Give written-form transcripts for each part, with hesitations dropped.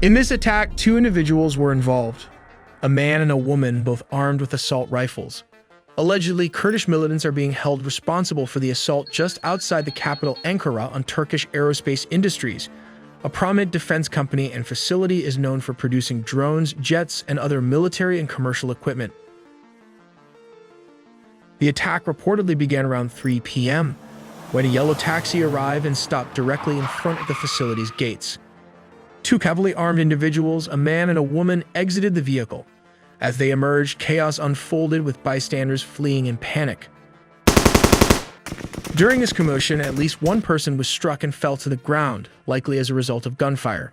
In this attack, two individuals were involved, a man and a woman, both armed with assault rifles. Allegedly, Kurdish militants are being held responsible for the assault just outside the capital Ankara on Turkish Aerospace Industries. A prominent defense company and facility is known for producing drones, jets, and other military and commercial equipment. The attack reportedly began around 3 p.m., when a yellow taxi arrived and stopped directly in front of the facility's gates. Two heavily armed individuals, a man and a woman, exited the vehicle. As they emerged, chaos unfolded with bystanders fleeing in panic. During this commotion, at least one person was struck and fell to the ground, likely as a result of gunfire.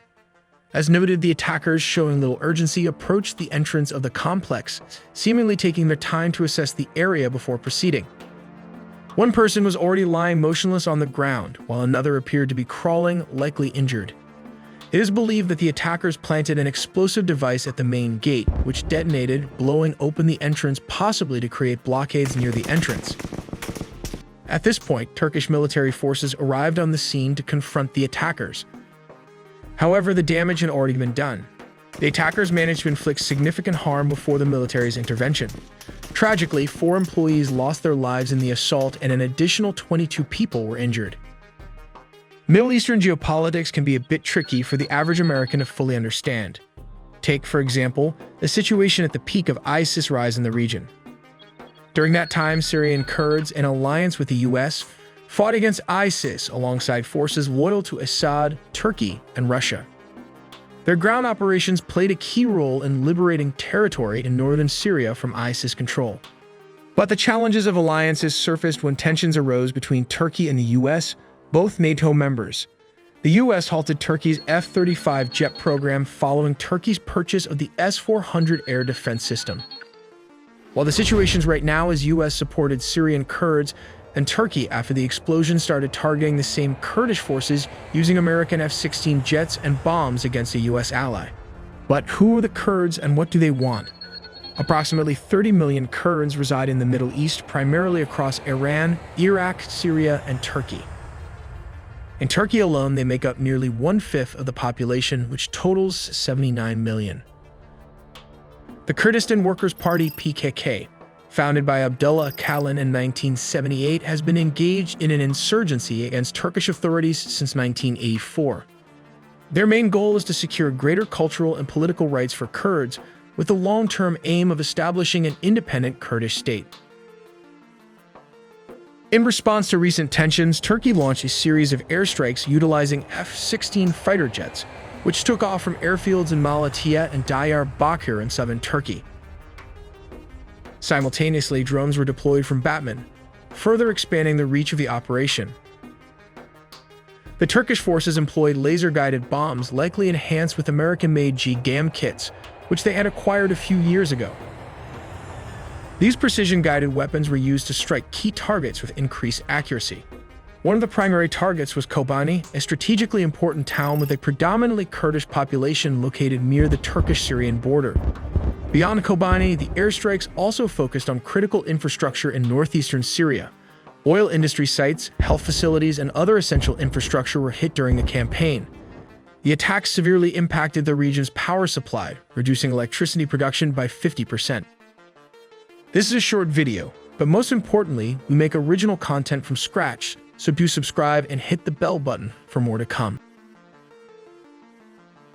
As noted, the attackers, showing little urgency, approached the entrance of the complex, seemingly taking their time to assess the area before proceeding. One person was already lying motionless on the ground, while another appeared to be crawling, likely injured. It is believed that the attackers planted an explosive device at the main gate, which detonated, blowing open the entrance, possibly to create blockades near the entrance. At this point, Turkish military forces arrived on the scene to confront the attackers. However, the damage had already been done. The attackers managed to inflict significant harm before the military's intervention. Tragically, 4 employees lost their lives in the assault and an additional 22 people were injured. Middle Eastern geopolitics can be a bit tricky for the average American to fully understand. Take, for example, the situation at the peak of ISIS' rise in the region. During that time, Syrian Kurds, in alliance with the US, fought against ISIS alongside forces loyal to Assad, Turkey, and Russia. Their ground operations played a key role in liberating territory in northern Syria from ISIS control. But the challenges of alliances surfaced when tensions arose between Turkey and the US, both NATO members. The US halted Turkey's F-35 jet program following Turkey's purchase of the S-400 air defense system. While the situation right now is US-supported Syrian Kurds, and Turkey, after the explosion, started targeting the same Kurdish forces using American F-16 jets and bombs against a US ally. But who are the Kurds and what do they want? Approximately 30 million Kurds reside in the Middle East, primarily across Iran, Iraq, Syria, and Turkey. In Turkey alone, they make up nearly 1/5 of the population, which totals 79 million. The Kurdistan Workers' Party (PKK), founded by Abdullah Öcalan in 1978, has been engaged in an insurgency against Turkish authorities since 1984. Their main goal is to secure greater cultural and political rights for Kurds, with the long-term aim of establishing an independent Kurdish state. In response to recent tensions, Turkey launched a series of airstrikes utilizing F-16 fighter jets, which took off from airfields in Malatya and Diyarbakir in southern Turkey. Simultaneously, drones were deployed from Batman, further expanding the reach of the operation. The Turkish forces employed laser-guided bombs, likely enhanced with American-made G-GAM kits, which they had acquired a few years ago. These precision-guided weapons were used to strike key targets with increased accuracy. One of the primary targets was Kobani, a strategically important town with a predominantly Kurdish population located near the Turkish-Syrian border. Beyond Kobani, the airstrikes also focused on critical infrastructure in northeastern Syria. Oil industry sites, health facilities, and other essential infrastructure were hit during the campaign. The attacks severely impacted the region's power supply, reducing electricity production by 50%. This is a short video, but most importantly, we make original content from scratch, so do subscribe and hit the bell button for more to come.